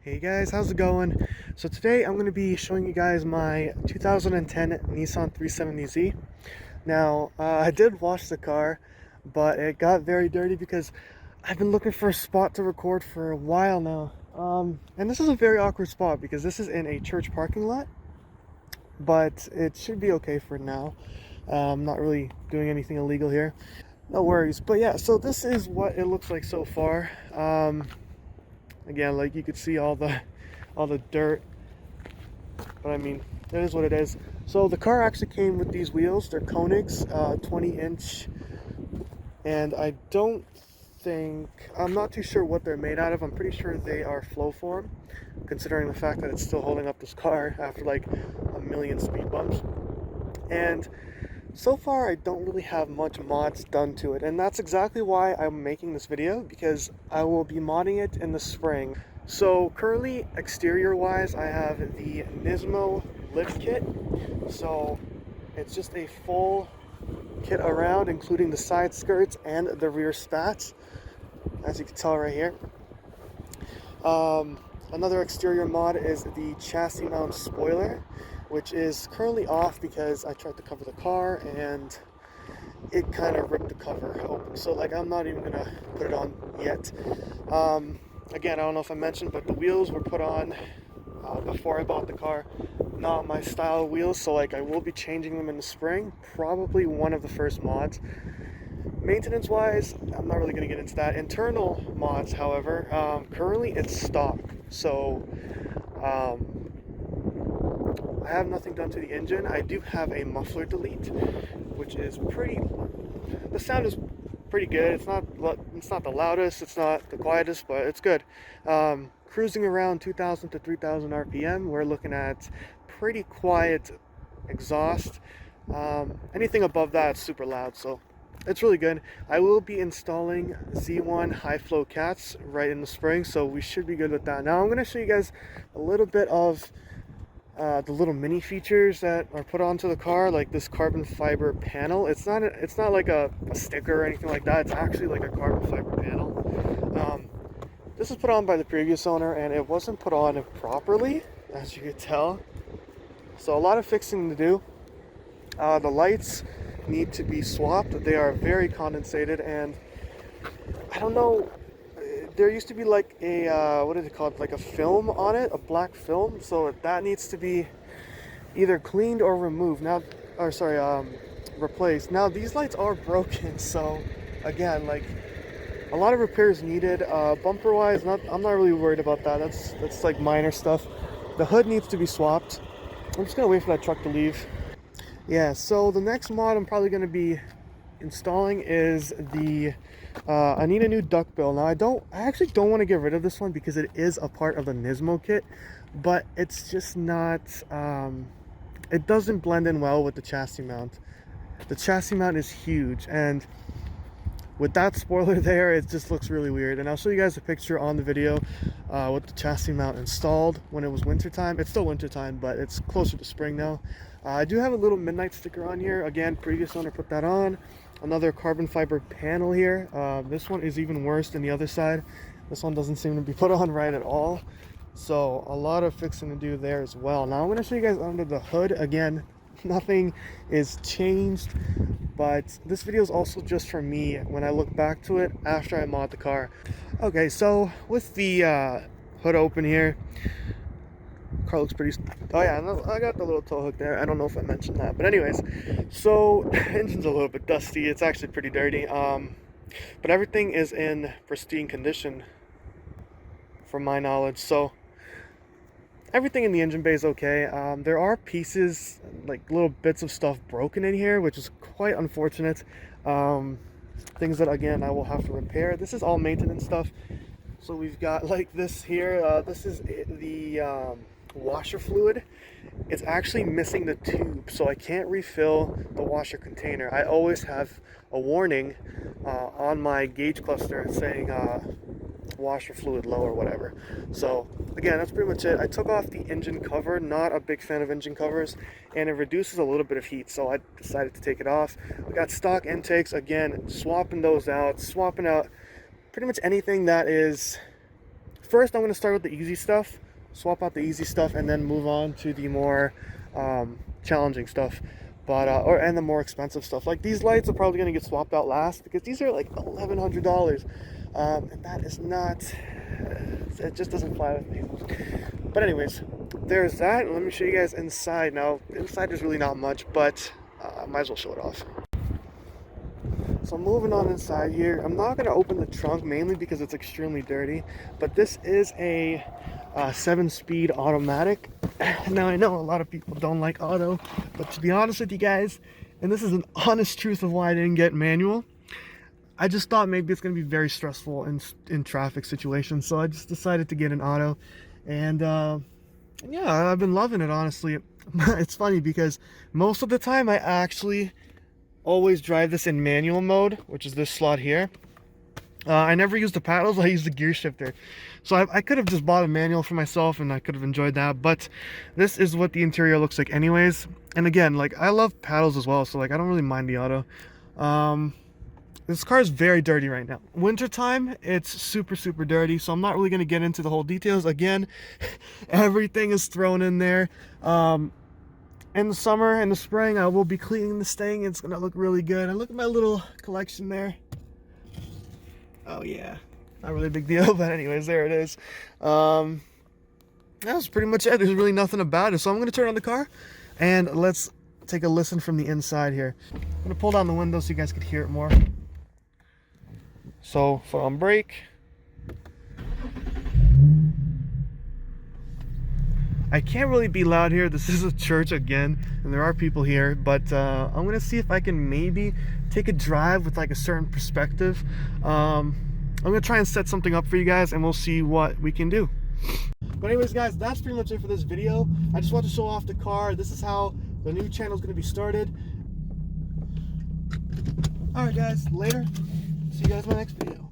Hey guys, how's it going? So today I'm going to be showing you guys my 2010 Nissan 370Z. Now, I did wash the car, but it got very dirty because I've been looking for a spot to record for a while now. And this is a very awkward spot because this is in a church parking lot, but it should be okay for now. I'm not really doing anything illegal here. No worries. But yeah, so this is what it looks like so far. Again, like you could see all the dirt, but I mean, it is what it is. So the car actually came with these wheels. They're Koenigs, 20-inch, and I'm not too sure what they're made out of. I'm pretty sure they are flow form, considering the fact that it's still holding up this car after like a million speed bumps. And so far, I don't really have much mods done to it, and that's exactly why I'm making this video, because I will be modding it in the spring. So currently, exterior wise, I have the Nismo lift kit. So it's just a full kit around, including the side skirts and the rear spats, as you can tell right here. Another exterior mod is the chassis mount spoiler, which is currently off because I tried to cover the car and it kind of ripped the cover open. So like, I'm not even gonna put it on yet. Again, I don't know if I mentioned, but the wheels were put on before I bought the car. Not my style wheels, so like I will be changing them in the spring. Probably one of the first mods. Maintenance wise, I'm not really going to get into that. Internal mods, however, currently it's stock. So I have nothing done to the engine. I do have a muffler delete, which is the sound is pretty good. It's not the loudest, it's not the quietest, but it's good. Cruising around 2,000 to 3,000 RPM. We're looking at pretty quiet exhaust. Anything above that is super loud, so it's really good. I will be installing Z1 high flow cats right in the spring, so we should be good with that. Now I'm going to show you guys a little bit of the little mini features that are put onto the car, like this carbon fiber panel. It's not like a sticker or anything like that. It's actually like a carbon fiber panel. This was put on by the previous owner and it wasn't put on properly, as you could tell. So a lot of fixing to do. The lights need to be swapped. They are very condensated, and I don't know, there used to be like a what is it called, like a film on it, a black film, so that needs to be either cleaned or removed now, or sorry, replaced. Now these lights are broken, so again, like, a lot of repairs needed. Bumper wise, I'm not really worried about that. That's like minor stuff. The hood needs to be swapped. I'm just gonna wait for that truck to leave. Yeah, so the next mod I'm probably gonna be installing is I need a new duckbill. Now I actually don't want to get rid of this one because it is a part of the Nismo kit, but it's just not, it doesn't blend in well with the chassis mount. The chassis mount is huge, and with that spoiler there, it just looks really weird. And I'll show you guys a picture on the video with the chassis mount installed when it was wintertime. It's still wintertime, but it's closer to spring now. I do have a little midnight sticker on here. Again, previous owner put that on. Another carbon fiber panel here. This one is even worse than the other side. This one doesn't seem to be put on right at all. So a lot of fixing to do there as well. Now I'm going to show you guys under the hood. Again, nothing is changed, but this video is also just for me when I look back to it after I mod the car. Okay, so with the hood open here, car looks pretty, oh yeah, I got the little tow hook there. I don't know if I mentioned that, but anyways, so engine's a little bit dusty. It's actually pretty dirty, but everything is in pristine condition from my knowledge. So everything in the engine bay is okay. There are pieces, like little bits of stuff broken in here, which is quite unfortunate. Things that, again, I will have to repair. This is all maintenance stuff. So we've got like this here. This is the washer fluid. It's actually missing the tube, so I can't refill the washer container. I always have a warning on my gauge cluster saying washer fluid low or whatever. So again, that's pretty much it. I took off the engine cover. Not a big fan of engine covers, and it reduces a little bit of heat, so I decided to take it off. We got stock intakes. Again, swapping those out, swapping out pretty much anything that is first I'm going to start with the easy stuff, swap out the easy stuff, and then move on to the more challenging stuff, but and the more expensive stuff. Like these lights are probably going to get swapped out last because these are like $1,100, and that is not, it just doesn't fly with me. But anyways, there's that. Let me show you guys inside. Now inside there's really not much, but I might as well show it off. So moving on inside here, I'm not going to open the trunk mainly because it's extremely dirty, but this is a 7-speed automatic. Now I know a lot of people don't like auto, but to be honest with you guys, and this is an honest truth of why I didn't get manual, I just thought maybe it's going to be very stressful in traffic situations, so I just decided to get an auto. And yeah, I've been loving it, honestly. It's funny because most of the time I actually always drive this in manual mode, which is this slot here. I never use the paddles, I use the gear shifter. So I could have just bought a manual for myself and I could have enjoyed that, but this is what the interior looks like anyways. And again, like I love paddles as well, so like I don't really mind the auto. This car is very dirty right now. Wintertime, it's super dirty, so I'm not really going to get into the whole details. Again, everything is thrown in there. In the summer and the spring, I will be cleaning this thing. It's gonna look really good. And look at my little collection there. Oh yeah, not really a big deal, but anyways, there it is. That's pretty much it. There's really nothing about it. So I'm gonna turn on the car and let's take a listen from the inside here. I'm gonna pull down the window so you guys could hear it more. So foot on brake. I can't really be loud here. This is a church again, and there are people here, but I'm gonna see if I can maybe take a drive with like a certain perspective. I'm gonna try and set something up for you guys, and we'll see what we can do. But anyways, guys, that's pretty much it for this video. I just want to show off the car. This is how the new channel is gonna be started. All right, guys, later. See you guys in my next video.